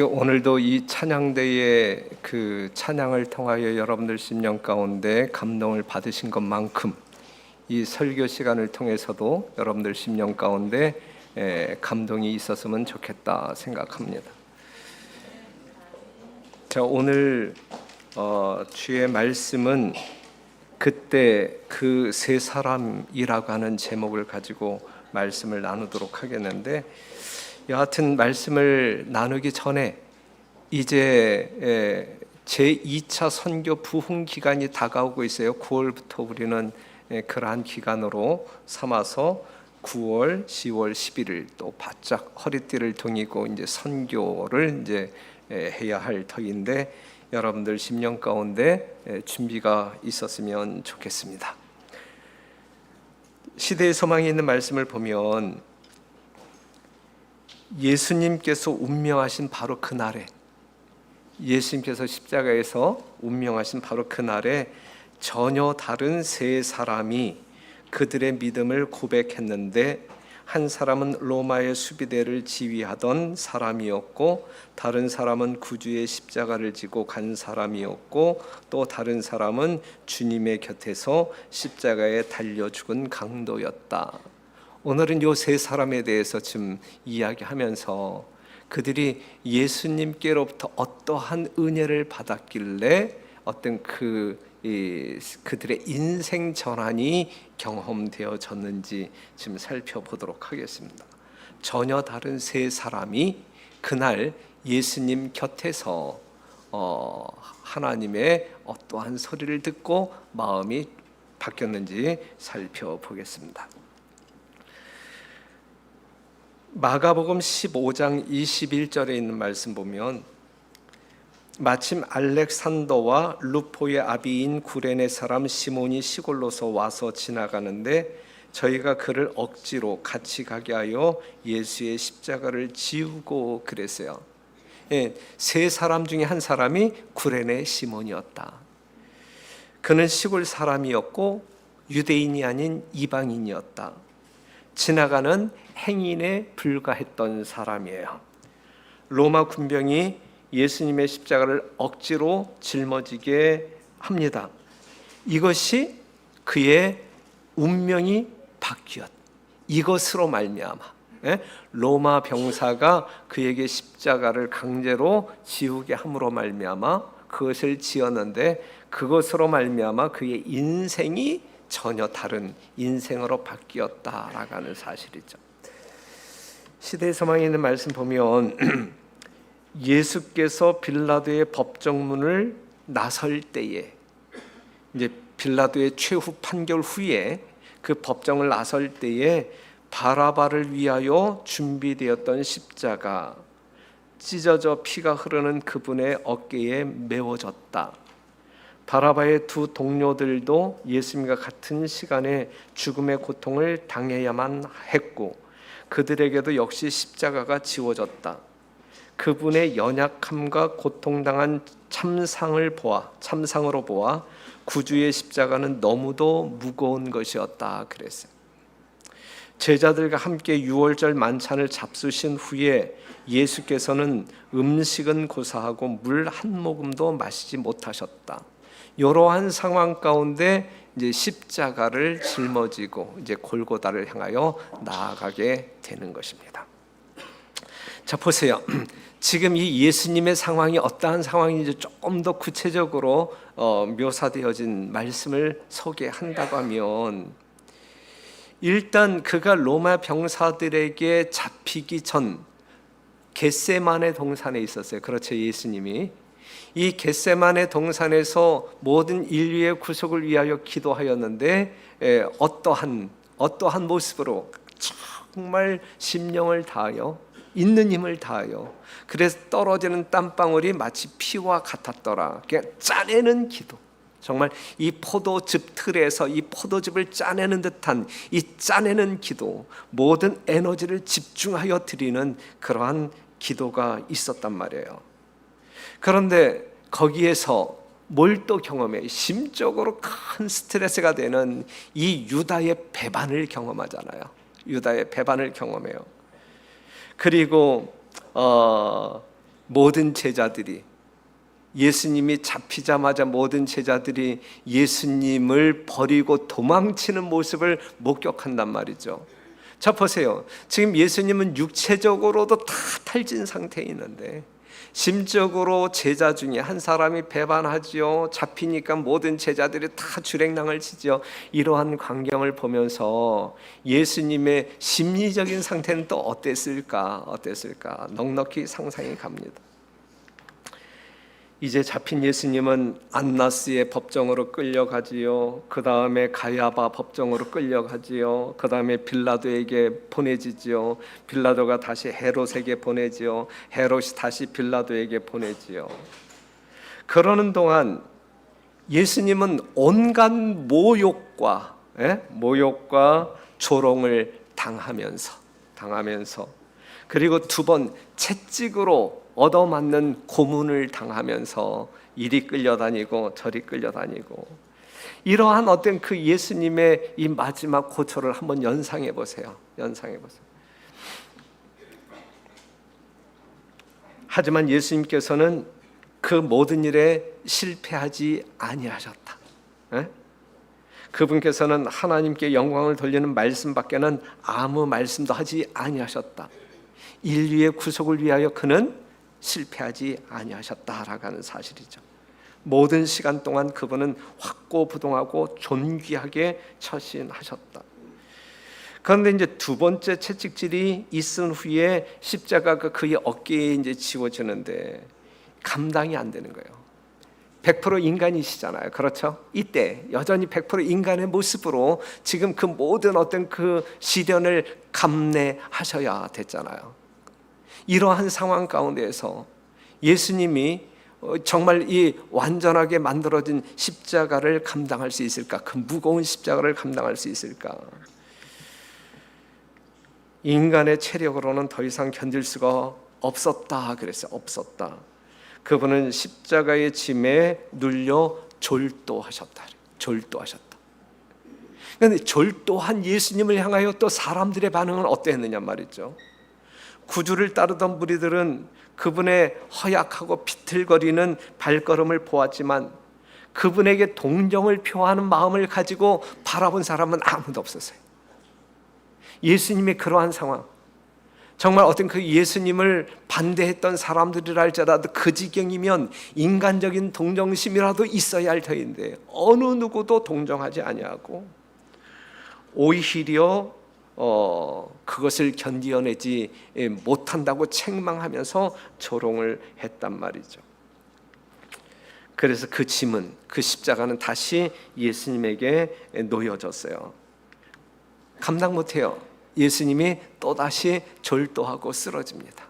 오늘도 이 찬양대의 그 찬양을 통하여 여러분들 심령 가운데 감동을 받으신 것만큼 이 설교 시간을 통해서도 여러분들 심령 가운데 감동이 있었으면 좋겠다 생각합니다. 자, 오늘 주의 말씀은 그때 그 세 사람이라고 하는 제목을 가지고 말씀을 나누도록 하겠는데, 여하튼 말씀을 나누기 전에 이제 제2차 선교 부흥 기간이 다가오고 있어요. 9월부터 우리는 그러한 기간으로 삼아서 9월, 10월, 11일 또 바짝 허리띠를 동이고 이제 선교를 이제 해야 할 터인데, 여러분들 심령 가운데 준비가 있었으면 좋겠습니다. 시대의 소망이 있는 말씀을 보면 예수님께서 운명하신 바로 그날에, 예수님께서 십자가에서 운명하신 바로 그날에 전혀 다른 세 사람이 그들의 믿음을 고백했는데, 한 사람은 로마의 수비대를 지휘하던 사람이었고, 다른 사람은 구주의 십자가를 지고 간 사람이었고, 또 다른 사람은 주님의 곁에서 십자가에 달려 죽은 강도였다. 오늘은 이 세 사람에 대해서 좀 이야기하면서 그들이 예수님께로부터 어떠한 은혜를 받았길래 어떤 그들의 인생 전환이 경험되어졌는지 지금 살펴보도록 하겠습니다. 전혀 다른 세 사람이 그날 예수님 곁에서 하나님의 어떠한 소리를 듣고 마음이 바뀌었는지 살펴보겠습니다. 마가복음 15장 21절에 있는 말씀 보면, 마침 알렉산더와 루포의 아비인 구레네 사람 시몬이 시골로서 와서 지나가는데, 저희가 그를 억지로 같이 가게 하여 예수의 십자가를 지우고 그랬어요. 세 사람 중에 한 사람이 구레네 시몬이었다. 그는 시골 사람이었고 유대인이 아닌 이방인이었다. 지나가는 행인에 불과했던 사람이에요. 로마 군병이 예수님의 십자가를 억지로 짊어지게 합니다. 이것이 그의 운명이 바뀌었. 이것으로 말미암아 로마 병사가 그에게 십자가를 강제로 지우게 함으로 말미암아 그것을 지었는데, 그것으로 말미암아 그의 인생이 전혀 다른 인생으로 바뀌었다라고 하는 사실이죠. 시대의 소망이 있는 말씀 보면 예수께서 빌라도의 법정문을 나설 때에, 이제 빌라도의 최후 판결 후에 그 법정을 나설 때에 바라바를 위하여 준비되었던 십자가, 찢어져 피가 흐르는 그분의 어깨에 메워졌다. 바라바의 두 동료들도 예수님과 같은 시간에 죽음의 고통을 당해야만 했고, 그들에게도 역시 십자가가 지워졌다. 그분의 연약함과 고통당한 참상으로 보아 구주의 십자가는 너무도 무거운 것이었다 그랬어요. 제자들과 함께 유월절 만찬을 잡수신 후에 예수께서는 음식은 고사하고 물 한 모금도 마시지 못하셨다. 이러한 상황 가운데 이제 십자가를 짊어지고 이제 골고다를 향하여 나아가게 되는 것입니다. 자, 보세요. 지금 이 예수님의 상황이 어떠한 상황인지 조금 더 구체적으로 묘사되어진 말씀을 소개한다고 하면, 일단 그가 로마 병사들에게 잡히기 전 겟세마네 동산에 있었어요. 그렇죠, 예수님이. 이 겟세마네 동산에서 모든 인류의 구속을 위하여 기도하였는데, 어떠한 모습으로 정말 심령을 다하여 있는 힘을 다하여, 그래서 떨어지는 땀방울이 마치 피와 같았더라. 그냥 짜내는 기도, 정말 이 포도즙 틀에서 이 포도즙을 짜내는 듯한 이 짜내는 기도, 모든 에너지를 집중하여 드리는 그러한 기도가 있었단 말이에요. 그런데 거기에서 뭘 또 경험해? 심적으로 큰 스트레스가 되는 이 유다의 배반을 경험하잖아요. 유다의 배반을 경험해요. 그리고 모든 제자들이, 예수님이 잡히자마자 모든 제자들이 예수님을 버리고 도망치는 모습을 목격한단 말이죠. 자, 보세요. 지금 예수님은 육체적으로도 다 탈진 상태에 있는데 심적으로 제자 중에 한 사람이 배반하지요. 잡히니까 모든 제자들이 다 주랭랑을 치죠. 이러한 광경을 보면서 예수님의 심리적인 상태는 또 어땠을까? 넉넉히 상상이 갑니다. 이제 잡힌 예수님은 안나스의 법정으로 끌려가지요. 그 다음에 가야바 법정으로 끌려가지요. 그 다음에 빌라도에게 보내지지요. 빌라도가 다시 헤롯에게 보내지요. 헤롯이 다시 빌라도에게 보내지요. 그러는 동안 예수님은 온갖 모욕과 조롱을 당하면서 그리고 두 번 채찍으로 얻어맞는 고문을 당하면서 이리 끌려다니고 저리 끌려다니고, 이러한 어떤 그 예수님의 이 마지막 고초를 한번 연상해 보세요. 하지만 예수님께서는 그 모든 일에 실패하지 아니하셨다. 그분께서는 하나님께 영광을 돌리는 말씀밖에는 아무 말씀도 하지 아니하셨다. 인류의 구속을 위하여 그는 실패하지 아니하셨다라고 하는 사실이죠. 모든 시간 동안 그분은 확고부동하고 존귀하게 처신하셨다. 그런데 이제 두 번째 채찍질이 있은 후에 십자가가 그의 어깨에 이제 지워지는데 감당이 안 되는 거예요. 100% 인간이시잖아요. 그렇죠? 이때 여전히 100% 인간의 모습으로 지금 그 모든 어떤 그 시련을 감내하셔야 됐잖아요. 이러한 상황 가운데에서 예수님이 정말 이 완전하게 만들어진 십자가를 감당할 수 있을까? 그 무거운 십자가를 감당할 수 있을까? 인간의 체력으로는 더 이상 견딜 수가 없었다 그랬어요. 없었다. 그분은 십자가의 짐에 눌려 졸도하셨다. 그런데 졸도한 예수님을 향하여 또 사람들의 반응은 어땠느냐 말이죠. 구주를 따르던 무리들은 그분의 허약하고 비틀거리는 발걸음을 보았지만 그분에게 동정을 표하는 마음을 가지고 바라본 사람은 아무도 없었어요. 예수님의 그러한 상황, 정말 어떤 그 예수님을 반대했던 사람들이라 할지라도 그 지경이면 인간적인 동정심이라도 있어야 할 터인데 어느 누구도 동정하지 아니하고 오히려 그것을 견디어내지 못한다고 책망하면서 조롱을 했단 말이죠. 그래서 그 짐은, 그 십자가는 다시 예수님에게 놓여졌어요. 감당 못해요. 예수님이 또다시 졸도하고 쓰러집니다.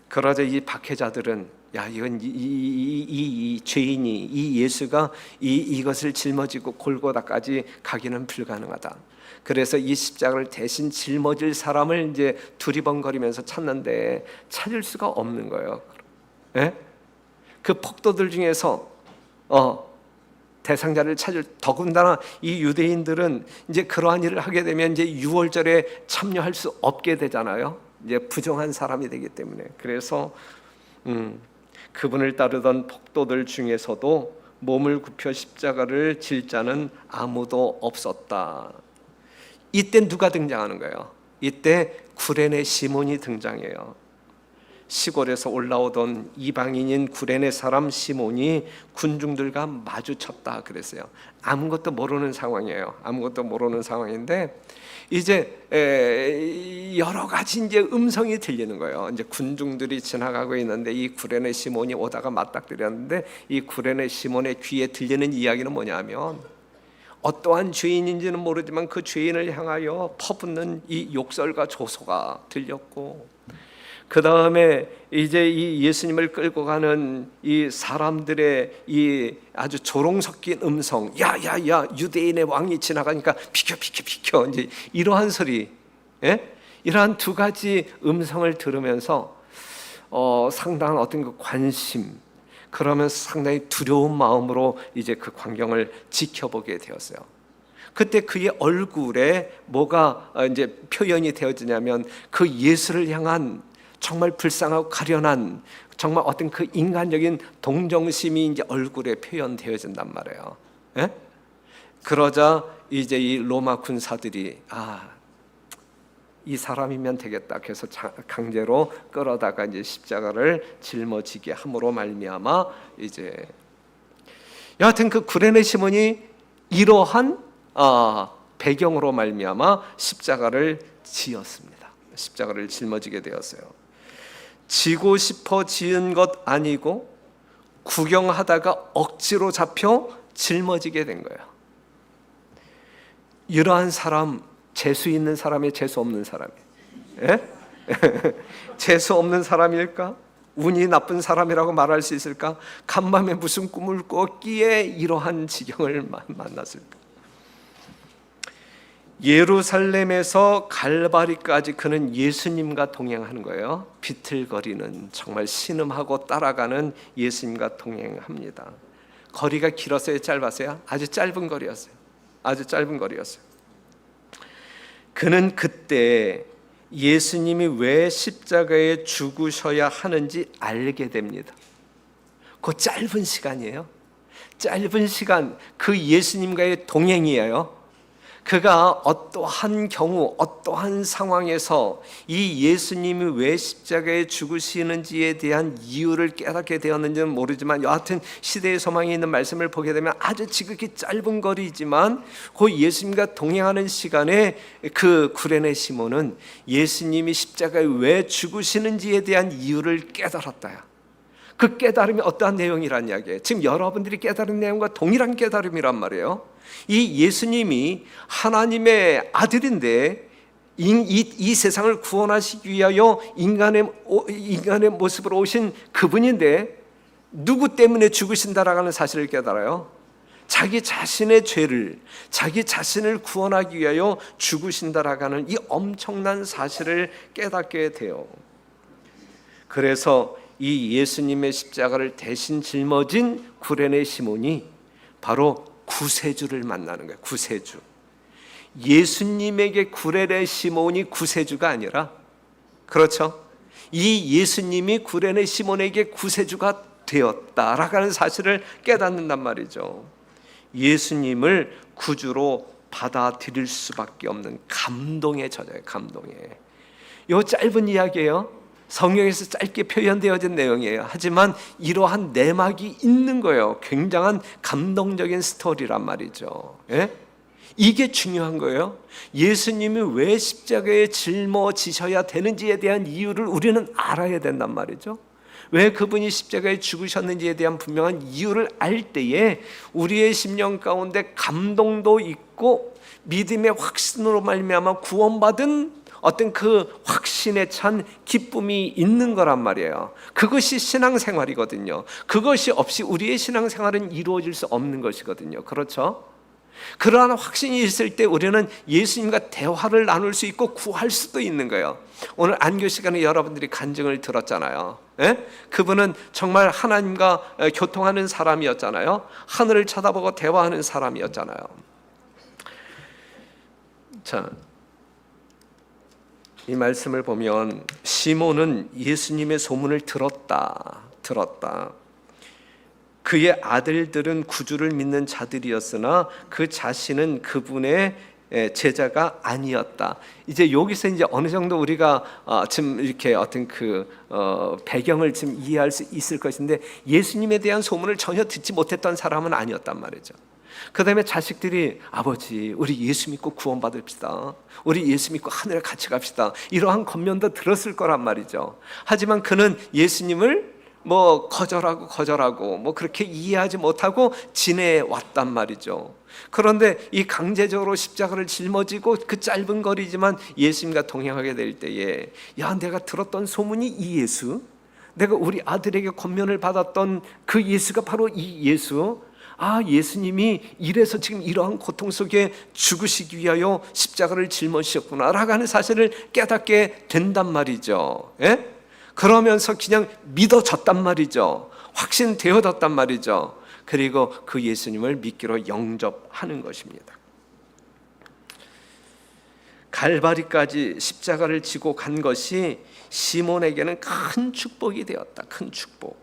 그러자 이 박해자들은 이건 이 죄인이, 이 예수가 이것을 짊어지고 골고다까지 가기는 불가능하다. 그래서 이 십자가를 대신 짊어질 사람을 이제 두리번거리면서 찾는데 찾을 수가 없는 거예요. 그 폭도들 중에서 대상자를 찾을, 더군다나 이 유대인들은 이제 그러한 일을 하게 되면 이제 유월절에 참여할 수 없게 되잖아요. 이제 부정한 사람이 되기 때문에. 그래서 그분을 따르던 폭도들 중에서도 몸을 굽혀 십자가를 질 자는 아무도 없었다. 이때 누가 등장하는 거예요? 이때 구레네 시몬이 등장해요. 시골에서 올라오던 이방인인 구레네 사람 시몬이 군중들과 마주쳤다 그랬어요. 아무것도 모르는 상황이에요. 아무것도 모르는 상황인데 이제 여러 가지 이제 음성이 들리는 거예요. 이제 군중들이 지나가고 있는데 이 구레네 시몬이 오다가 맞닥뜨렸는데 이 구레네 시몬의 귀에 들리는 이야기는 뭐냐면 어떠한 죄인인지는 모르지만 그 죄인을 향하여 퍼붓는 이 욕설과 조소가 들렸고, 그 다음에 이제 이 예수님을 끌고 가는 이 사람들의 이 아주 조롱 섞인 음성, 야야야 유대인의 왕이 지나가니까 비켜 이제 이러한 소리, 이러한 두 가지 음성을 들으면서 상당한 어떤 그 관심, 그러면서 상당히 두려운 마음으로 이제 그 광경을 지켜보게 되었어요. 그때 그의 얼굴에 뭐가 이제 표현이 되어지냐면 그 예수를 향한 정말 불쌍하고 가련한 정말 어떤 그 인간적인 동정심이 이제 얼굴에 표현되어진단 말이에요. 예? 그러자 이제 이 로마 군사들이 이 사람이면 되겠다. 그래서 강제로 끌어다가 이제 십자가를 짊어지게 함으로 말미암아 이제 여하튼 그 구레네 시몬이 이러한 배경으로 말미암아 십자가를 지었습니다. 십자가를 짊어지게 되었어요. 지고 싶어 지은 것 아니고 구경하다가 억지로 잡혀 짊어지게 된 거예요. 이러한 사람, 재수 있는 사람이 재수 없는 사람이에요. 예? 재수 없는 사람일까? 운이 나쁜 사람이라고 말할 수 있을까? 간밤에 무슨 꿈을 꿨기에 이러한 지경을 만났을까? 예루살렘에서 갈바리까지 그는 예수님과 동행하는 거예요. 비틀거리는, 정말 신음하고 따라가는 예수님과 동행합니다. 거리가 길었어요, 짧았어요? 아주 짧은 거리였어요. 아주 짧은 거리였어요. 그는 그때 예수님이 왜 십자가에 죽으셔야 하는지 알게 됩니다. 그 짧은 시간이에요. 짧은 시간, 그 예수님과의 동행이에요. 그가 어떠한 경우, 어떠한 상황에서 이 예수님이 왜 십자가에 죽으시는지에 대한 이유를 깨닫게 되었는지는 모르지만 여하튼 시대의 소망이 있는 말씀을 보게 되면 아주 지극히 짧은 거리지만 그 예수님과 동행하는 시간에 그 구레네 시몬은 예수님이 십자가에 왜 죽으시는지에 대한 이유를 깨달았다. 그 깨달음이 어떠한 내용이란 이야기예요. 지금 여러분들이 깨달은 내용과 동일한 깨달음이란 말이에요. 이 예수님이 하나님의 아들인데 이 세상을 구원하시기 위하여 인간의 모습으로 오신 그분인데 누구 때문에 죽으신다라는 사실을 깨달아요. 자기 자신의 죄를, 자기 자신을 구원하기 위하여 죽으신다라는 이 엄청난 사실을 깨닫게 돼요. 그래서 이 예수님의 십자가를 대신 짊어진 구레네 시몬이 바로 구세주를 만나는 거예요. 구세주. 예수님에게 구레네 시몬이 구세주가 아니라, 그렇죠? 이 예수님이 구레네 시몬에게 구세주가 되었다라는 사실을 깨닫는단 말이죠. 예수님을 구주로 받아들일 수밖에 없는 감동의 저자예요. 감동의. 이 짧은 이야기예요. 성경에서 짧게 표현되어진 내용이에요. 하지만 이러한 내막이 있는 거예요. 굉장한 감동적인 스토리란 말이죠. 예? 이게 중요한 거예요. 예수님이 왜 십자가에 짊어지셔야 되는지에 대한 이유를 우리는 알아야 된단 말이죠. 왜 그분이 십자가에 죽으셨는지에 대한 분명한 이유를 알 때에 우리의 심령 가운데 감동도 있고 믿음의 확신으로 말미암아 구원받은 어떤 그 확신에 찬 기쁨이 있는 거란 말이에요. 그것이 신앙생활이거든요. 그것이 없이 우리의 신앙생활은 이루어질 수 없는 것이거든요. 그렇죠? 그러한 확신이 있을 때 우리는 예수님과 대화를 나눌 수 있고 구할 수도 있는 거예요. 오늘 안교 시간에 여러분들이 간증을 들었잖아요. 예? 그분은 정말 하나님과 교통하는 사람이었잖아요. 하늘을 쳐다보고 대화하는 사람이었잖아요. 자, 이 말씀을 보면 시몬은 예수님의 소문을 들었다. 그의 아들들은 구주를 믿는 자들이었으나 그 자신은 그분의 제자가 아니었다. 이제 여기서 이제 어느 정도 우리가 지금 이렇게 어떤 그 배경을 지금 이해할 수 있을 것인데 예수님에 대한 소문을 전혀 듣지 못했던 사람은 아니었단 말이죠. 그 다음에 자식들이 아버지 우리 예수 믿고 구원받읍시다. 우리 예수 믿고 하늘에 같이 갑시다. 이러한 권면도 들었을 거란 말이죠. 하지만 그는 예수님을 거절하고 그렇게 이해하지 못하고 지내왔단 말이죠. 그런데 이 강제적으로 십자가를 짊어지고 그 짧은 거리지만 예수님과 동행하게 될 때에 내가 들었던 소문이 이 예수, 내가 우리 아들에게 권면을 받았던 그 예수가 바로 이 예수. 예수님이 이래서 지금 이러한 고통 속에 죽으시기 위하여 십자가를 짊어지셨구나 라고 하는 사실을 깨닫게 된단 말이죠. 예? 그러면서 그냥 믿어졌단 말이죠. 확신되어졌단 말이죠. 그리고 그 예수님을 믿기로 영접하는 것입니다. 갈바리까지 십자가를 지고 간 것이 시몬에게는 큰 축복이 되었다. 큰 축복.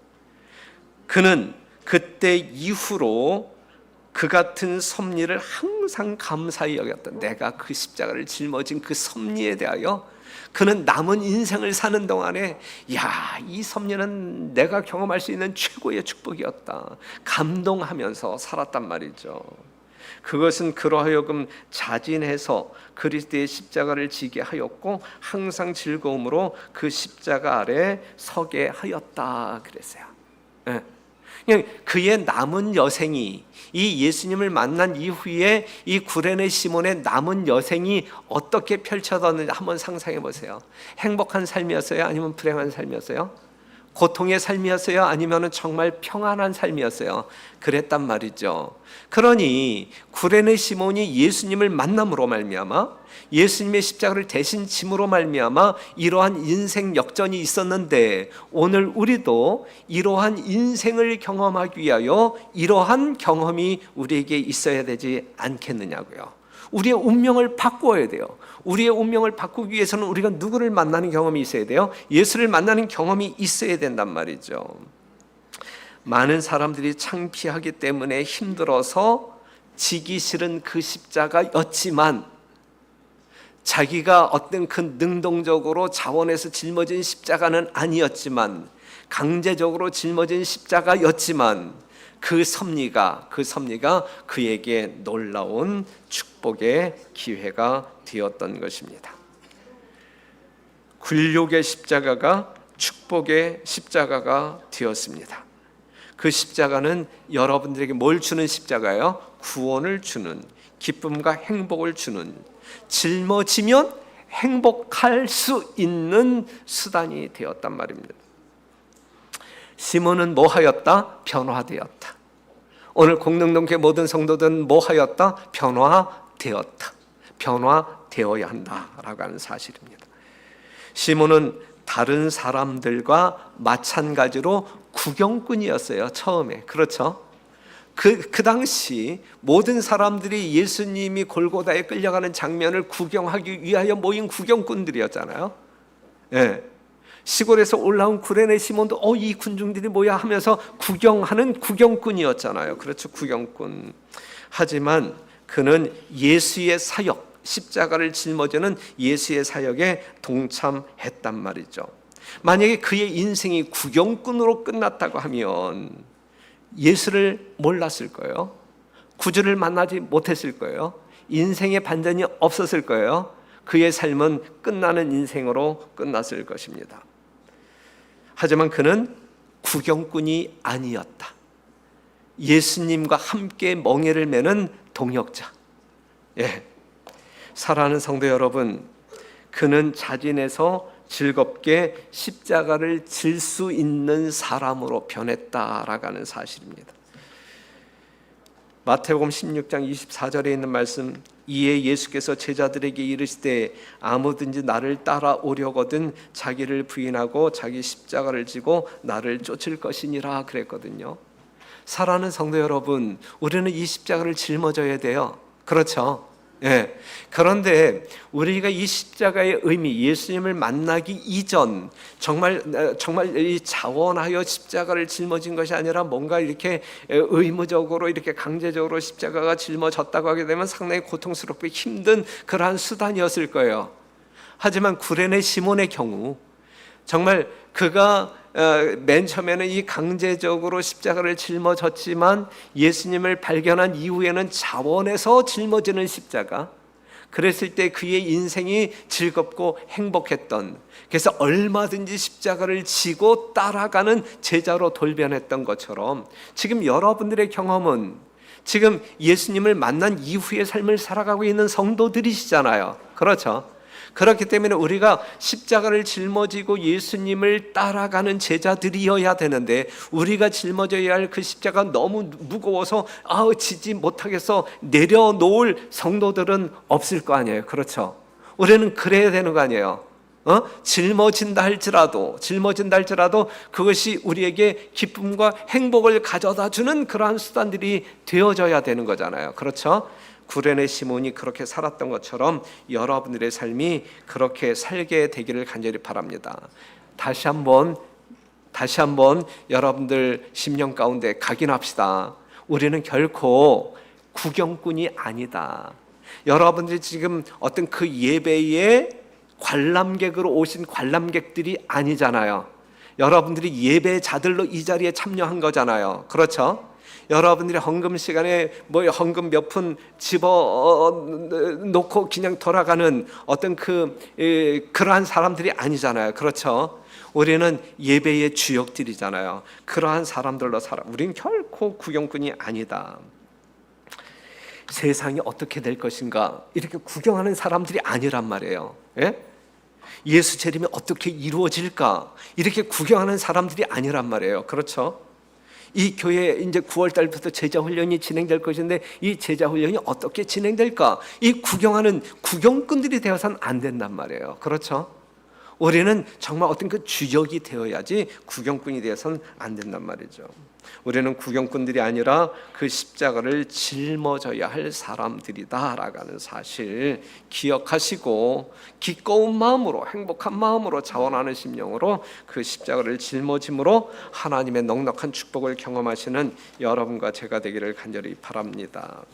그는 그때 이후로 그 같은 섭리를 항상 감사히 여겼다. 내가 그 십자가를 짊어진 그 섭리에 대하여 그는 남은 인생을 사는 동안에 이 섭리는 내가 경험할 수 있는 최고의 축복이었다. 감동하면서 살았단 말이죠. 그것은 그로 하여금 자진해서 그리스도의 십자가를 지게 하였고 항상 즐거움으로 그 십자가 아래 서게 하였다 그랬어요. 그냥 그의 남은 여생이, 이 예수님을 만난 이후에 이 구레네 시몬의 남은 여생이 어떻게 펼쳐졌는지 한번 상상해 보세요. 행복한 삶이었어요? 아니면 불행한 삶이었어요? 고통의 삶이었어요? 아니면 정말 평안한 삶이었어요? 그랬단 말이죠. 그러니 구레네 시몬이 예수님을 만남으로 말미암아, 예수님의 십자가를 대신 짐으로 말미암아 이러한 인생 역전이 있었는데, 오늘 우리도 이러한 인생을 경험하기 위하여 이러한 경험이 우리에게 있어야 되지 않겠느냐고요. 우리의 운명을 바꿔야 돼요. 우리의 운명을 바꾸기 위해서는 우리가 누구를 만나는 경험이 있어야 돼요? 예수를 만나는 경험이 있어야 된단 말이죠. 많은 사람들이 창피하기 때문에 힘들어서 지기 싫은 그 십자가였지만, 자기가 어떤 그 능동적으로 자원해서 짊어진 십자가는 아니었지만, 강제적으로 짊어진 십자가였지만, 그 섭리가 그에게 놀라운 축복의 기회가 되었던 것입니다. 굴욕의 십자가가 축복의 십자가가 되었습니다. 그 십자가는 여러분들에게 뭘 주는 십자가예요? 구원을 주는, 기쁨과 행복을 주는, 짊어지면 행복할 수 있는 수단이 되었단 말입니다. 시몬은 뭐 하였다? 변화되었다. 오늘 공릉동교회 모든 성도들은 뭐 하였다? 변화되었다. 변화되어야 한다라고 하는 사실입니다. 시몬은 다른 사람들과 마찬가지로 구경꾼이었어요. 처음에. 그렇죠? 그 당시 모든 사람들이 예수님이 골고다에 끌려가는 장면을 구경하기 위하여 모인 구경꾼들이었잖아요. 시골에서 올라온 구레네 시몬도 이 군중들이 뭐야 하면서 구경하는 구경꾼이었잖아요. 그렇죠, 구경꾼. 하지만 그는 예수의 사역, 십자가를 짊어지는 예수의 사역에 동참했단 말이죠. 만약에 그의 인생이 구경꾼으로 끝났다고 하면 예수를 몰랐을 거예요. 구주를 만나지 못했을 거예요. 인생의 반전이 없었을 거예요. 그의 삶은 끝나는 인생으로 끝났을 것입니다. 하지만 그는 구경꾼이 아니었다. 예수님과 함께 멍에를 매는 동역자. 사랑하는 성도 여러분, 그는 자진해서 즐겁게 십자가를 질 수 있는 사람으로 변했다라고 하는 사실입니다. 마태복음 16장 24절에 있는 말씀, 이에 예수께서 제자들에게 이르시되 아무든지 나를 따라오려거든 자기를 부인하고 자기 십자가를 지고 나를 쫓을 것이니라 그랬거든요. 사랑하는 성도 여러분, 우리는 이 십자가를 짊어져야 돼요. 그렇죠? 그런데 우리가 이 십자가의 의미, 예수님을 만나기 이전 정말 이 자원하여 십자가를 짊어진 것이 아니라 뭔가 이렇게 의무적으로 이렇게 강제적으로 십자가가 짊어졌다고 하게 되면 상당히 고통스럽고 힘든 그러한 수단이었을 거예요. 하지만 구레네 시몬의 경우 정말 그가 맨 처음에는 이 강제적으로 십자가를 짊어졌지만 예수님을 발견한 이후에는 자원해서 짊어지는 십자가, 그랬을 때 그의 인생이 즐겁고 행복했던, 그래서 얼마든지 십자가를 지고 따라가는 제자로 돌변했던 것처럼 지금 여러분들의 경험은 지금 예수님을 만난 이후의 삶을 살아가고 있는 성도들이시잖아요. 그렇죠? 그렇기 때문에 우리가 십자가를 짊어지고 예수님을 따라가는 제자들이어야 되는데, 우리가 짊어져야 할 그 십자가 너무 무거워서 지지 못하겠어 내려놓을 성도들은 없을 거 아니에요. 그렇죠? 우리는 그래야 되는 거 아니에요. 짊어진다 할지라도 그것이 우리에게 기쁨과 행복을 가져다 주는 그러한 수단들이 되어져야 되는 거잖아요. 그렇죠? 구레네 시몬이 그렇게 살았던 것처럼 여러분들의 삶이 그렇게 살게 되기를 간절히 바랍니다. 다시 한번 여러분들 심령 가운데 각인합시다. 우리는 결코 구경꾼이 아니다. 여러분들이 지금 어떤 그 예배에 관람객으로 오신 관람객들이 아니잖아요. 여러분들이 예배자들로 이 자리에 참여한 거잖아요. 그렇죠? 여러분들이 헌금 시간에 헌금 몇 푼 집어 놓고 그냥 돌아가는 어떤 그러한 사람들이 아니잖아요. 그렇죠? 우리는 예배의 주역들이잖아요. 그러한 사람들로 살아. 우리는 결코 구경꾼이 아니다. 세상이 어떻게 될 것인가 이렇게 구경하는 사람들이 아니란 말이에요. 예? 예수 재림이 어떻게 이루어질까 이렇게 구경하는 사람들이 아니란 말이에요. 그렇죠? 이 교회 이제 9월 달부터 제자 훈련이 진행될 것인데 이 제자 훈련이 어떻게 진행될까? 이 구경하는 구경꾼들이 되어서는 안 된단 말이에요. 그렇죠? 우리는 정말 어떤 그 주역이 되어야지 구경꾼이 되어서는 안 된단 말이죠. 우리는 구경꾼들이 아니라 그 십자가를 짊어져야 할 사람들이다라고 하는 사실 기억하시고 기꺼운 마음으로 행복한 마음으로 자원하는 심령으로 그 십자가를 짊어짐으로 하나님의 넉넉한 축복을 경험하시는 여러분과 제가 되기를 간절히 바랍니다.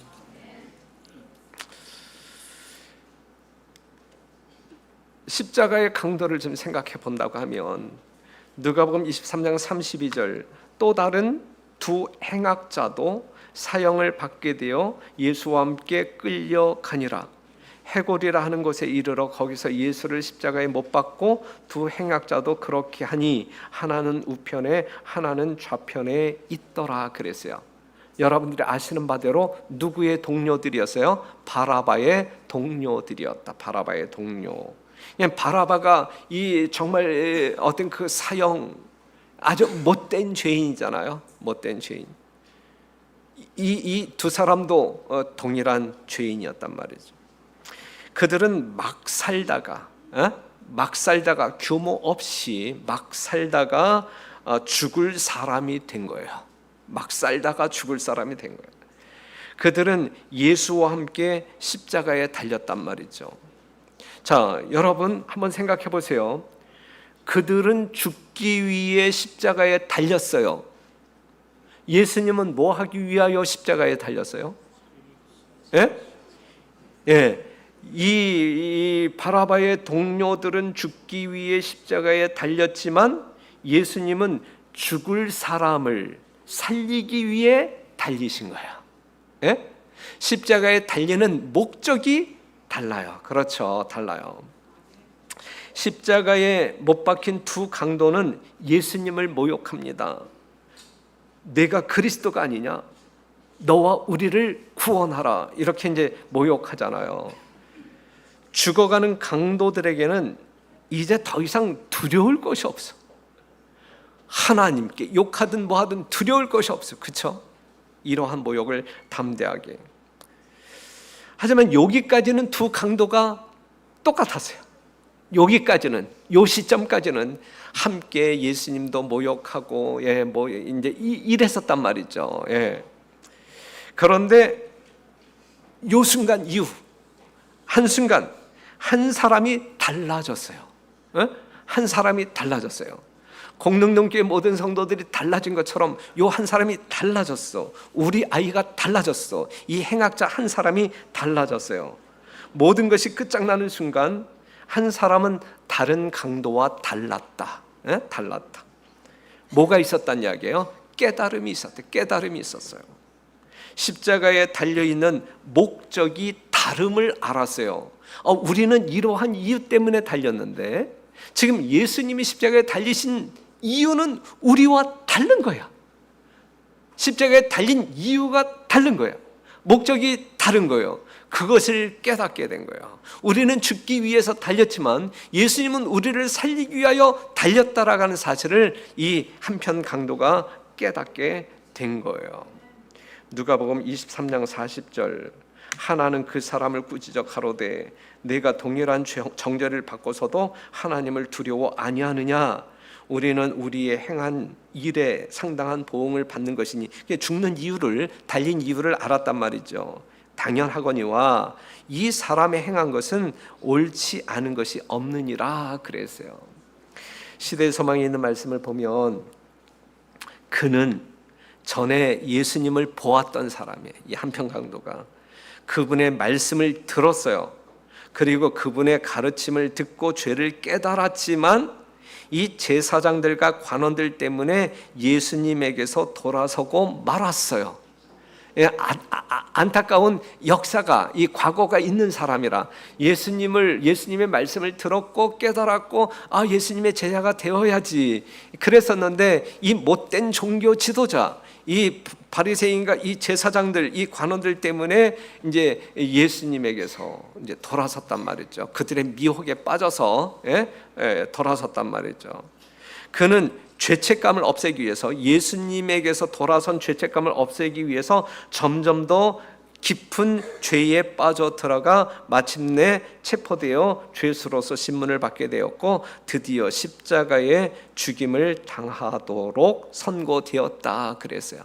십자가의 강도를 좀 생각해 본다고 하면 누가복음 23장 32절 또 다른 두 행악자도 사형을 받게 되어 예수와 함께 끌려가니라. 해골이라 하는 곳에 이르러 거기서 예수를 십자가에 못 박고 두 행악자도 그렇게 하니 하나는 우편에 하나는 좌편에 있더라 그랬어요. 여러분들이 아시는 바대로 누구의 동료들이었어요? 바라바의 동료들이었다. 바라바의 동료. 바라바가 이 정말 어떤 그 사형 아주 못된 죄인이잖아요. 못된 죄인. 이 두 사람도 동일한 죄인이었단 말이죠. 그들은 막 살다가 규모 없이 막 살다가 죽을 사람이 된 거예요. 막 살다가 죽을 사람이 된 거예요. 그들은 예수와 함께 십자가에 달렸단 말이죠. 자, 여러분 한번 생각해 보세요. 그들은 죽기 위해 십자가에 달렸어요. 예수님은 뭐 하기 위하여 십자가에 달렸어요? 예? 예. 이 바라바의 동료들은 죽기 위해 십자가에 달렸지만 예수님은 죽을 사람을 살리기 위해 달리신 거예요. 예? 십자가에 달리는 목적이 달라요. 그렇죠. 달라요. 십자가에 못 박힌 두 강도는 예수님을 모욕합니다. 내가 그리스도가 아니냐? 너와 우리를 구원하라. 이렇게 이제 모욕하잖아요. 죽어가는 강도들에게는 이제 더 이상 두려울 것이 없어. 하나님께 욕하든 뭐하든 두려울 것이 없어. 그렇죠? 이러한 모욕을 담대하게. 하지만 여기까지는 두 강도가 똑같았어요. 여기까지는, 요 시점까지는 함께 예수님도 모욕하고 이제 이랬었단 말이죠. 그런데 요 순간 이후 한순간 한 사람이 달라졌어요. 한 사람이 달라졌어요. 공릉동교회 모든 성도들이 달라진 것처럼 요 한 사람이 달라졌어. 우리 아이가 달라졌어. 이 행악자 한 사람이 달라졌어요. 모든 것이 끝장나는 순간 한 사람은 다른 강도와 달랐다. 달랐다. 뭐가 있었단 이야기예요? 깨달음이 있었대. 깨달음이 있었어요. 십자가에 달려있는 목적이 다름을 알았어요. 우리는 이러한 이유 때문에 달렸는데 지금 예수님이 십자가에 달리신 이유는 우리와 다른 거야. 십자가에 달린 이유가 다른 거야. 목적이 다른 거예요. 그것을 깨닫게 된 거예요. 우리는 죽기 위해서 달렸지만 예수님은 우리를 살리기 위하여 달렸다라고 하는 사실을 이 한편 강도가 깨닫게 된 거예요. 누가복음 23장 40절 하나는 그 사람을 꾸짖어 가로되 내가 동일한 정죄를 받고서도 하나님을 두려워 아니하느냐. 우리는 우리의 행한 일에 상당한 보응을 받는 것이니. 죽는 이유를, 달린 이유를 알았단 말이죠. 당연하거니와 이 사람의 행한 것은 옳지 않은 것이 없느니라 그랬어요. 시대의 소망에 있는 말씀을 보면 그는 전에 예수님을 보았던 사람이에요. 이 한편 강도가 그분의 말씀을 들었어요. 그리고 그분의 가르침을 듣고 죄를 깨달았지만 이 제사장들과 관원들 때문에 예수님에게서 돌아서고 말았어요. 안타까운 역사가, 이 과거가 있는 사람이라 예수님의 말씀을 들었고 깨달았고 예수님의 제자가 되어야지 그랬었는데 이 못된 종교 지도자, 이 바리새인과 이 제사장들, 이 관원들 때문에 이제 예수님에게서 이제 돌아섰단 말이죠. 그들의 미혹에 빠져서 돌아섰단 말이죠. 그는 죄책감을 없애기 위해서, 예수님에게서 돌아선 죄책감을 없애기 위해서 점점 더 깊은 죄에 빠져 들어가 마침내 체포되어 죄수로서 신문을 받게 되었고 드디어 십자가의 죽임을 당하도록 선고되었다 그랬어요.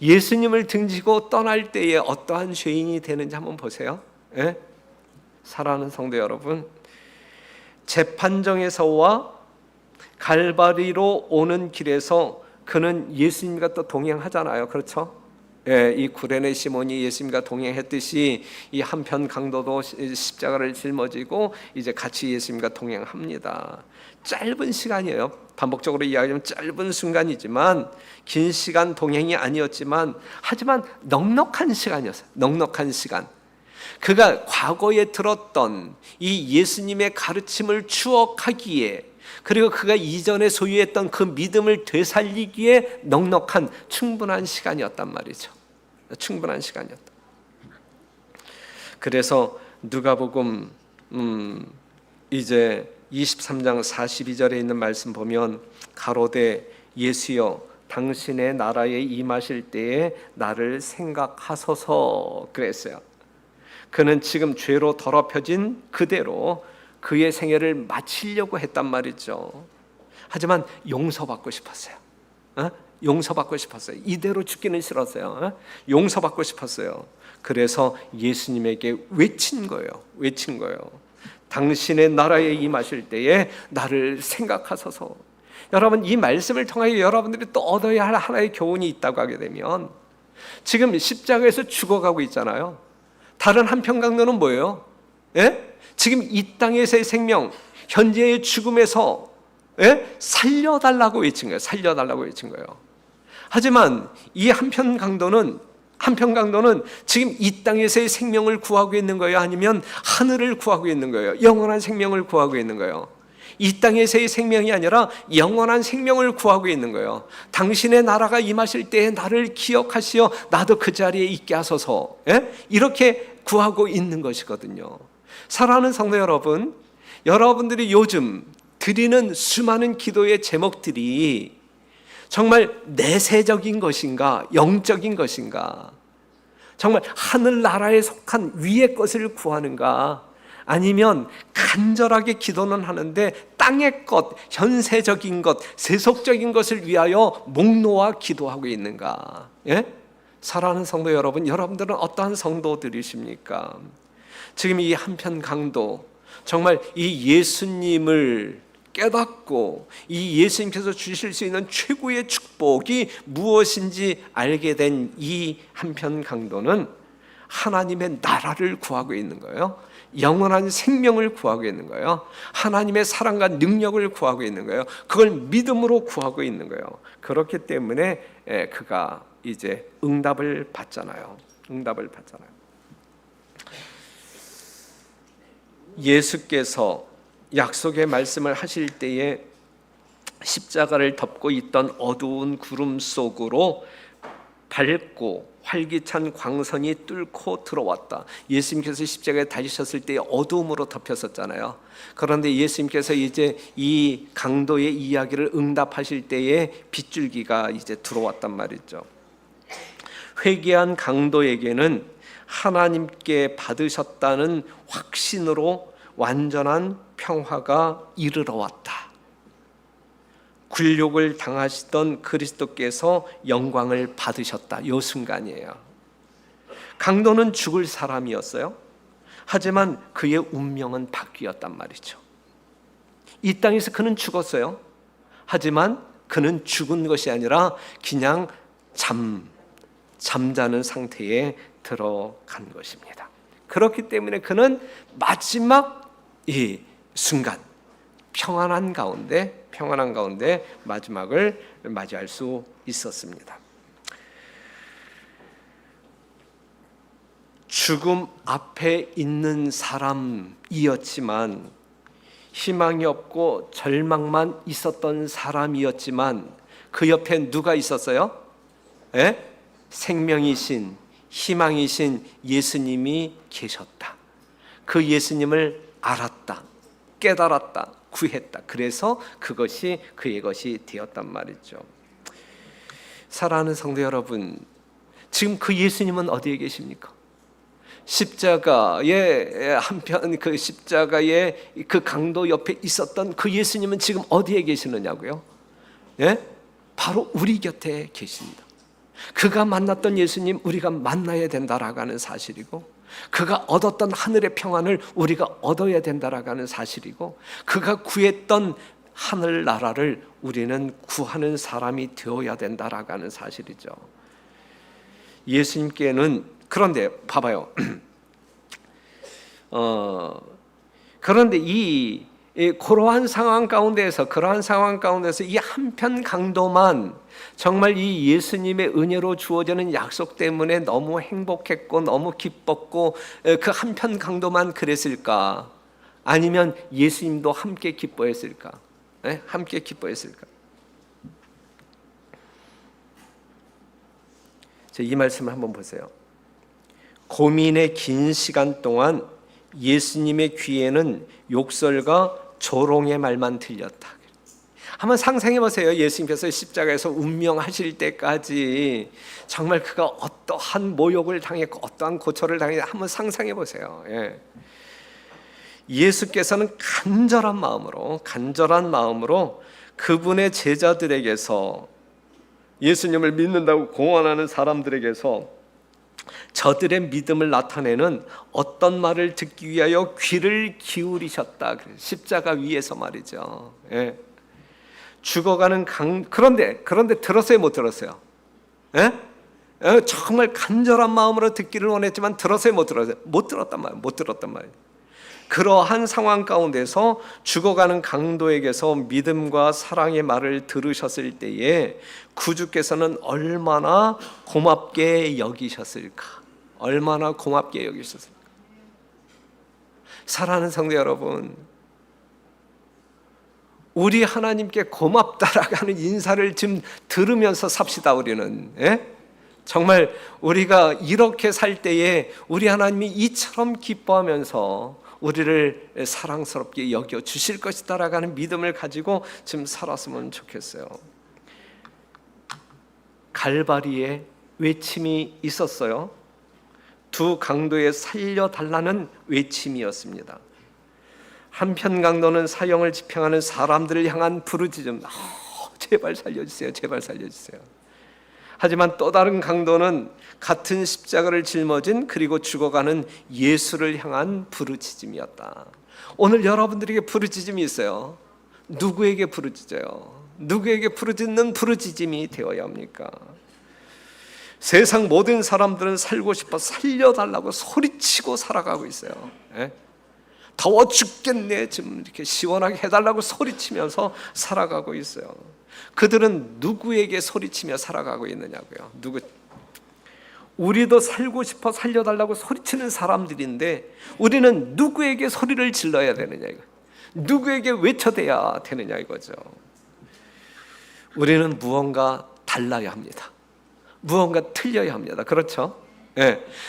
예수님을 등지고 떠날 때에 어떠한 죄인이 되는지 한번 보세요. 사랑하는 성도 여러분, 재판정에서와 갈바리로 오는 길에서 그는 예수님과 또 동행하잖아요. 그렇죠? 이 구레네 시몬이 예수님과 동행했듯이 이 한편 강도도 십자가를 짊어지고 이제 같이 예수님과 동행합니다. 짧은 시간이에요. 반복적으로 이야기하면 짧은 순간이지만, 긴 시간 동행이 아니었지만, 하지만 넉넉한 시간이었어요. 넉넉한 시간. 그가 과거에 들었던 이 예수님의 가르침을 추억하기에, 그리고 그가 이전에 소유했던 그 믿음을 되살리기에 넉넉한 충분한 시간이었단 말이죠. 충분한 시간이었다. 그래서 누가복음 이제 23장 42절에 있는 말씀 보면 가로되 예수여 당신의 나라에 임하실 때에 나를 생각하소서 그랬어요. 그는 지금 죄로 더럽혀진 그대로 그의 생애를 마치려고 했단 말이죠. 하지만 용서받고 싶었어요. 용서받고 싶었어요. 이대로 죽기는 싫었어요. 용서받고 싶었어요. 그래서 예수님에게 외친 거예요. 당신의 나라에 임하실 때에 나를 생각하소서. 여러분, 이 말씀을 통하여 여러분들이 또 얻어야 할 하나의 교훈이 있다고 하게 되면, 지금 십자가에서 죽어가고 있잖아요. 다른 한편 강도는 뭐예요? 지금 이 땅에서의 생명, 현재의 죽음에서 살려달라고 외친 거예요. 살려달라고 외친 거예요. 하지만 이 한편 강도는 지금 이 땅에서의 생명을 구하고 있는 거예요? 아니면 하늘을 구하고 있는 거예요? 영원한 생명을 구하고 있는 거예요? 이 땅에서의 생명이 아니라 영원한 생명을 구하고 있는 거예요. 당신의 나라가 임하실 때에 나를 기억하시어 나도 그 자리에 있게 하소서. 이렇게 구하고 있는 것이거든요. 사랑하는 성도 여러분, 여러분들이 요즘 드리는 수많은 기도의 제목들이 정말 내세적인 것인가, 영적인 것인가, 정말 하늘나라에 속한 위의 것을 구하는가, 아니면 간절하게 기도는 하는데 땅의 것, 현세적인 것, 세속적인 것을 위하여 목 놓아 기도하고 있는가? 사랑하는 성도 여러분, 여러분들은 어떠한 성도들이십니까? 지금 이 한편 강도, 정말 이 예수님을 깨닫고 이 예수님께서 주실 수 있는 최고의 축복이 무엇인지 알게 된 이 한편 강도는 하나님의 나라를 구하고 있는 거예요. 영원한 생명을 구하고 있는 거예요. 하나님의 사랑과 능력을 구하고 있는 거예요. 그걸 믿음으로 구하고 있는 거예요. 그렇기 때문에 그가 이제 응답을 받잖아요. 예수께서 약속의 말씀을 하실 때에 십자가를 덮고 있던 어두운 구름 속으로 밝고 활기찬 광선이 뚫고 들어왔다. 예수님께서 십자가에 달리셨을 때 어두움으로 덮였었잖아요. 그런데 예수님께서 이제 이 강도의 이야기를 응답하실 때에 빗줄기가 이제 들어왔단 말이죠. 회개한 강도에게는 하나님께 받으셨다는 확신으로 완전한 평화가 이르러 왔다. 굴욕을 당하시던 그리스도께서 영광을 받으셨다. 이 순간이에요. 강도는 죽을 사람이었어요. 하지만 그의 운명은 바뀌었단 말이죠. 이 땅에서 그는 죽었어요. 하지만 그는 죽은 것이 아니라 그냥 잠자는 상태에 들어간 것입니다. 그렇기 때문에 그는 마지막 이 순간 평안한 가운데 마지막을 맞이할 수 있었습니다. 죽음 앞에 있는 사람이었지만, 희망이 없고 절망만 있었던 사람이었지만, 그 옆에 누가 있었어요? 생명이신, 희망이신 예수님이 계셨다. 그 예수님을 알았다, 깨달았다, 구했다. 그래서 그것이 그의 것이 되었단 말이죠. 사랑하는 성도 여러분, 지금 그 예수님은 어디에 계십니까? 십자가의 한편, 그 십자가의 그 강도 옆에 있었던 그 예수님은 지금 어디에 계시느냐고요? 바로 우리 곁에 계십니다. 그가 만났던 예수님 우리가 만나야 된다라고 하는 사실이고, 그가 얻었던 하늘의 평안을 우리가 얻어야 된다라고 하는 사실이고, 그가 구했던 하늘나라를 우리는 구하는 사람이 되어야 된다라고 하는 사실이죠. 예수님께는, 그런데 봐봐요. 그런데 그러한 상황 가운데서 이 한편 강도만 정말 이 예수님의 은혜로 주어지는 약속 때문에 너무 행복했고 너무 기뻤고, 그 한편 강도만 그랬을까? 아니면 예수님도 함께 기뻐했을까? 함께 기뻐했을까? 이 말씀을 한번 보세요. 고민의 긴 시간 동안 예수님의 귀에는 욕설과 조롱의 말만 들렸다. 한번 상상해 보세요. 예수님께서 십자가에서 운명하실 때까지 정말 그가 어떠한 모욕을 당했고 어떠한 고초를 당했는지 한번 상상해 보세요. 예수께서는 간절한 마음으로 그분의 제자들에게서, 예수님을 믿는다고 공언하는 사람들에게서 저들의 믿음을 나타내는 어떤 말을 듣기 위하여 귀를 기울이셨다. 십자가 위에서 말이죠. 죽어가는 그런데 들었어요, 못 들었어요? 정말 간절한 마음으로 듣기를 원했지만 들었어요, 못 들었어요? 못 들었단 말이에요. 그러한 상황 가운데서 죽어가는 강도에게서 믿음과 사랑의 말을 들으셨을 때에 구주께서는 얼마나 고맙게 여기셨을까? 사랑하는 성도 여러분, 우리 하나님께 고맙다라고 하는 인사를 지금 들으면서 삽시다. 우리는 정말 우리가 이렇게 살 때에 우리 하나님이 이처럼 기뻐하면서 우리를 사랑스럽게 여겨 주실 것이다라고 하는 믿음을 가지고 지금 살았으면 좋겠어요. 갈바리에 외침이 있었어요. 두 강도에 살려달라는 외침이었습니다. 한편 강도는 사형을 집행하는 사람들을 향한 부르짖음, 제발 살려주세요, 제발 살려주세요. 하지만 또 다른 강도는 같은 십자가를 짊어진, 그리고 죽어가는 예수를 향한 부르짖음이었다. 오늘 여러분들에게 부르짖음이 있어요. 누구에게 부르짖어요? 누구에게 부르짖는 부르짖음이 되어야 합니까? 세상 모든 사람들은 살고 싶어 살려달라고 소리치고 살아가고 있어요. 더워 죽겠네, 좀 이렇게 시원하게 해달라고 소리치면서 살아가고 있어요. 그들은 누구에게 소리치며 살아가고 있느냐고요? 우리도 살고 싶어 살려달라고 소리치는 사람들인데 우리는 누구에게 소리를 질러야 되느냐, 누구에게 외쳐대야 되느냐 이거죠. 우리는 무언가 달라야 합니다. 무언가 틀려야 합니다. 그렇죠?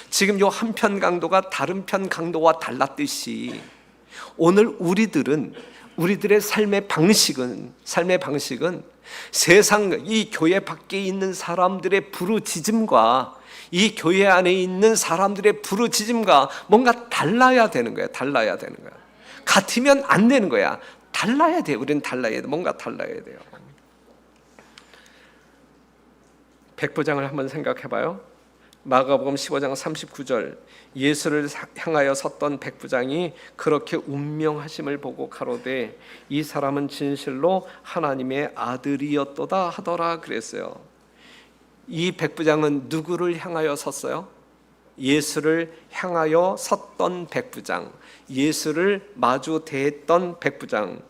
지금 요 한편 강도가 다른 편 강도와 달랐듯이 오늘 우리들의 삶의 방식은 세상 이 교회 밖에 있는 사람들의 부르짖음과 이 교회 안에 있는 사람들의 부르짖음과 뭔가 달라야 되는 거야. 같으면 안 되는 거야. 달라야 돼. 우리는 달라야 돼. 뭔가 달라야 돼요. 백부장을 한번 생각해 봐요. 마가복음 15장 39절, 예수를 향하여 섰던 백부장이 그렇게 운명하심을 보고 가로되 이 사람은 진실로 하나님의 아들이었도다 하더라 그랬어요. 이 백부장은 누구를 향하여 섰어요? 예수를 향하여 섰던 백부장, 예수를 마주 대했던 백부장,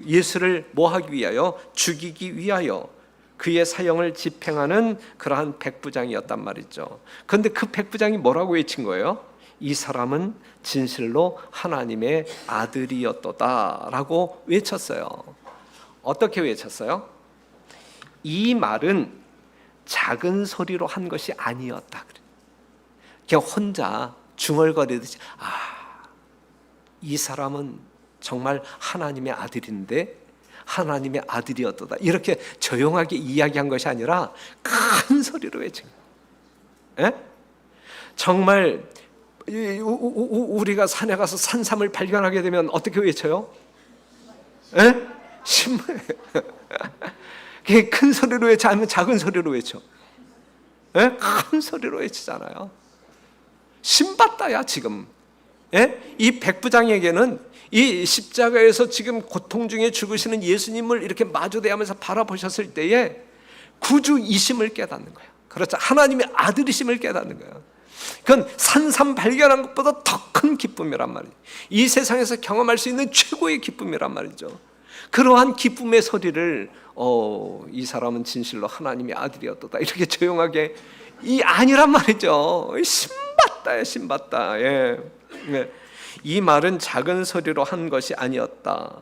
예수를 뭐 하기 위하여? 죽이기 위하여 그의 사형을 집행하는 그러한 백부장이었단 말이죠. 그런데 그 백부장이 뭐라고 외친 거예요? 이 사람은 진실로 하나님의 아들이었도다 라고 외쳤어요. 어떻게 외쳤어요? 이 말은 작은 소리로 한 것이 아니었다. 그냥 혼자 중얼거리듯이 이 사람은 정말 하나님의 아들인데 하나님의 아들이었도다 이렇게 조용하게 이야기한 것이 아니라 큰 소리로 외친 거예요. 정말 우리가 산에 가서 산삼을 발견하게 되면 어떻게 외쳐요? 큰 소리로 외쳐 아니면 작은 소리로 외쳐? 큰 소리로 외치잖아요. 신받다야 지금. 이 백부장에게는 이 십자가에서 지금 고통 중에 죽으시는 예수님을 이렇게 마주대하면서 바라보셨을 때에 구주이심을 깨닫는 거예요. 그렇죠. 하나님의 아들이심을 깨닫는 거예요. 그건 산삼 발견한 것보다 더 큰 기쁨이란 말이에요. 이 세상에서 경험할 수 있는 최고의 기쁨이란 말이죠. 그러한 기쁨의 소리를 이 사람은 진실로 하나님의 아들이었도다 이렇게 조용하게 아니란 말이죠. 신받다. 예. 이 말은 작은 소리로 한 것이 아니었다.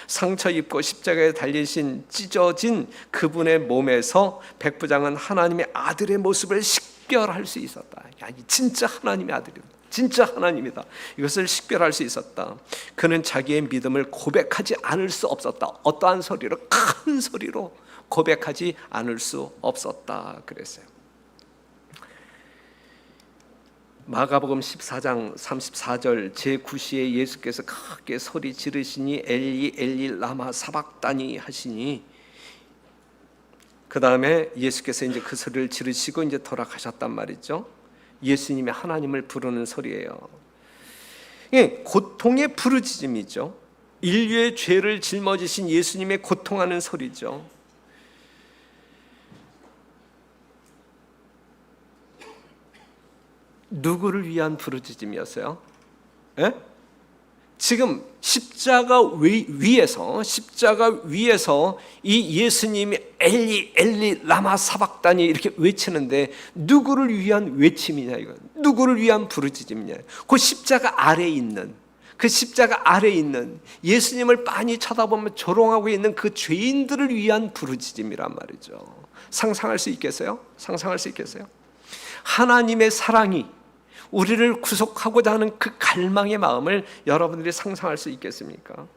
상처 입고 십자가에 달리신 찢어진 그분의 몸에서 백부장은 하나님의 아들의 모습을 식별할 수 있었다. 진짜 하나님의 아들이다. 진짜 하나님이다. 이것을 식별할 수 있었다. 그는 자기의 믿음을 고백하지 않을 수 없었다. 어떠한 소리로? 큰 소리로 고백하지 않을 수 없었다 그랬어요. 마가복음 14장 34절 제9시에 예수께서 크게 소리 지르시니 엘리 엘리 라마 사박다니 하시니, 그 다음에 예수께서 이제 그 소리를 지르시고 이제 돌아가셨단 말이죠. 예수님이 하나님을 부르는 소리예요. 고통의 부르짖음이죠. 인류의 죄를 짊어지신 예수님의 고통하는 소리죠. 누구를 위한 부르짖음이었어요? 지금 십자가 위에서 이 예수님이 엘리 엘리 라마 사박다니 이렇게 외치는데 누구를 위한 외침이냐, 이거 누구를 위한 부르짖음이냐. 그 십자가 아래에 있는 예수님을 빤히 쳐다보면 조롱하고 있는 그 죄인들을 위한 부르짖음이란 말이죠. 상상할 수 있겠어요? 하나님의 사랑이 우리를 구속하고자 하는 그 갈망의 마음을 여러분들이 상상할 수 있겠습니까?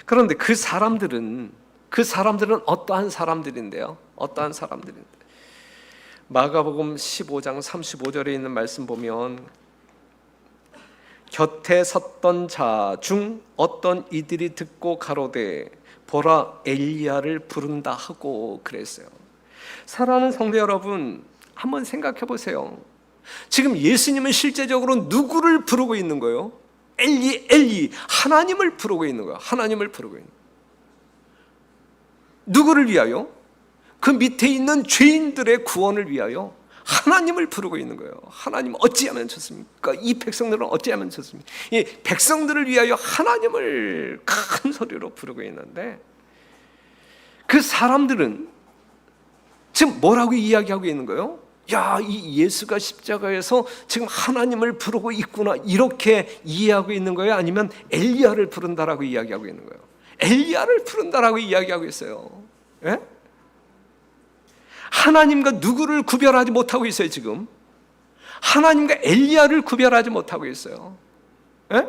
그런데 그 사람들은 어떠한 사람들인데요? 마가복음 15장 35절에 있는 말씀 보면 곁에 섰던 자 중 어떤 이들이 듣고 가로되 보라 엘리야를 부른다 하고 그랬어요. 사랑하는 성도 여러분, 한번 생각해 보세요. 지금 예수님은 실제적으로 누구를 부르고 있는 거예요? 엘리 엘리, 하나님을 부르고 있는 거예요. 누구를 위하여? 그 밑에 있는 죄인들의 구원을 위하여 하나님을 부르고 있는 거예요. 하나님 어찌하면 좋습니까? 이 백성들은 어찌하면 좋습니까? 이 백성들을 위하여 하나님을 큰 소리로 부르고 있는데, 그 사람들은 지금 뭐라고 이야기하고 있는 거예요? 야, 이 예수가 십자가에서 지금 하나님을 부르고 있구나 이렇게 이해하고 있는 거예요? 아니면 엘리야를 부른다라고 이야기하고 있는 거예요? 엘리야를 부른다라고 이야기하고 있어요. 예? 하나님과 누구를 구별하지 못하고 있어요. 지금 하나님과 엘리야를 구별하지 못하고 있어요. 예?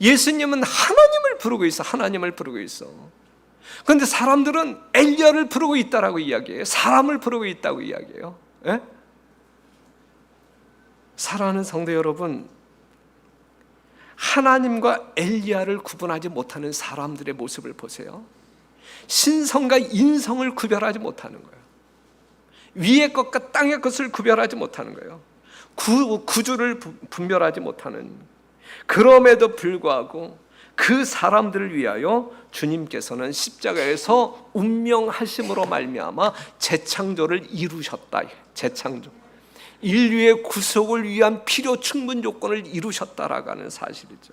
예수님은 하나님을 부르고 있어. 그런데 사람들은 엘리야를 부르고 있다라고 이야기해요. 사람을 부르고 있다고 이야기해요. 예? 사랑하는 성도 여러분, 하나님과 엘리야를 구분하지 못하는 사람들의 모습을 보세요. 신성과 인성을 구별하지 못하는 거예요. 위의 것과 땅의 것을 구별하지 못하는 거예요. 구주를 분별하지 못하는. 그럼에도 불구하고 그 사람들을 위하여 주님께서는 십자가에서 운명하심으로 말미암아 재창조를 이루셨다. 재창조, 인류의 구속을 위한 필요 충분 조건을 이루셨다라고 하는 사실이죠.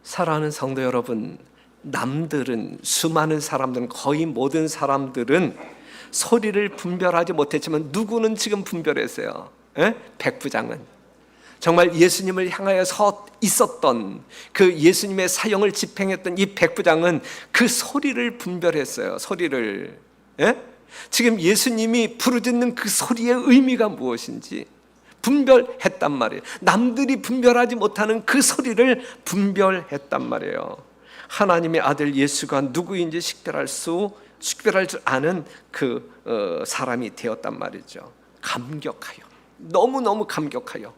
사랑하는 성도 여러분, 남들은, 수많은 사람들은, 거의 모든 사람들은 소리를 분별하지 못했지만 누구는 지금 분별했어요. 백부장은 정말 예수님을 향하여 서 있었던, 그 예수님의 사형을 집행했던 이 백부장은 그 소리를 분별했어요. 소리를. 지금 예수님이 부르짖는 그 소리의 의미가 무엇인지 분별했단 말이에요. 남들이 분별하지 못하는 그 소리를 분별했단 말이에요. 하나님의 아들 예수가 누구인지 식별할 줄 아는 그 사람이 되었단 말이죠. 감격하여, 너무너무 감격하여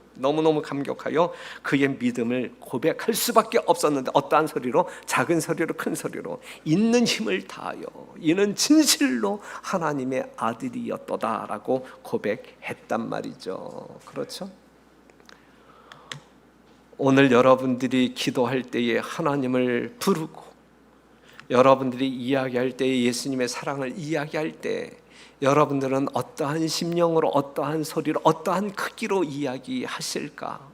그의 믿음을 고백할 수밖에 없었는데, 어떠한 소리로? 작은 소리로, 큰 소리로, 있는 힘을 다하여 이는 진실로 하나님의 아들이었도다라고 고백했단 말이죠. 그렇죠? 오늘 여러분들이 기도할 때에 하나님을 부르고, 여러분들이 이야기할 때에 예수님의 사랑을 이야기할 때, 여러분들은 어떠한 심령으로, 어떠한 소리로, 어떠한 크기로 이야기하실까?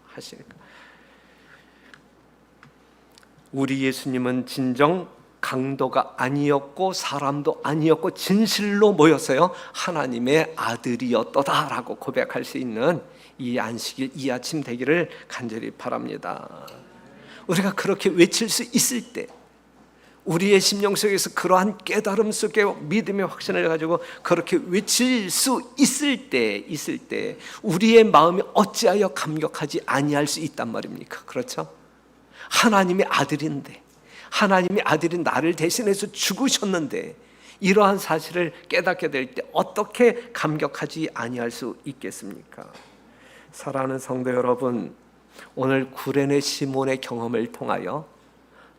우리 예수님은 진정 강도가 아니었고 사람도 아니었고 진실로 모였어요. 하나님의 아들이었도다라고 고백할 수 있는 이 안식일, 이 아침 되기를 간절히 바랍니다. 우리가 그렇게 외칠 수 있을 때, 우리의 심령 속에서 그러한 깨달음 속에 믿음의 확신을 가지고 그렇게 외칠 수 있을 때 우리의 마음이 어찌하여 감격하지 아니할 수 있단 말입니까? 그렇죠? 하나님의 아들인데, 하나님의 아들이 나를 대신해서 죽으셨는데, 이러한 사실을 깨닫게 될 때 어떻게 감격하지 아니할 수 있겠습니까? 사랑하는 성도 여러분, 오늘 구레네 시몬의 경험을 통하여,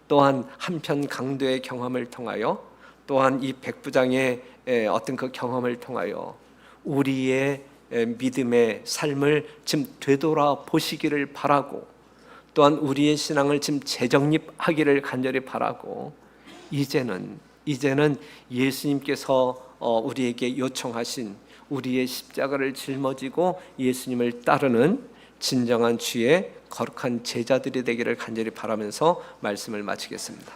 또한 한편 강도의 경험을 통하여, 또한 이 백부장의 어떤 그 경험을 통하여 우리의 믿음의 삶을 지금 되돌아 보시기를 바라고, 또한 우리의 신앙을 지금 재정립하기를 간절히 바라고, 이제는 예수님께서 우리에게 요청하신 우리의 십자가를 짊어지고 예수님을 따르는 진정한 주의 거룩한 제자들이 되기를 간절히 바라면서 말씀을 마치겠습니다.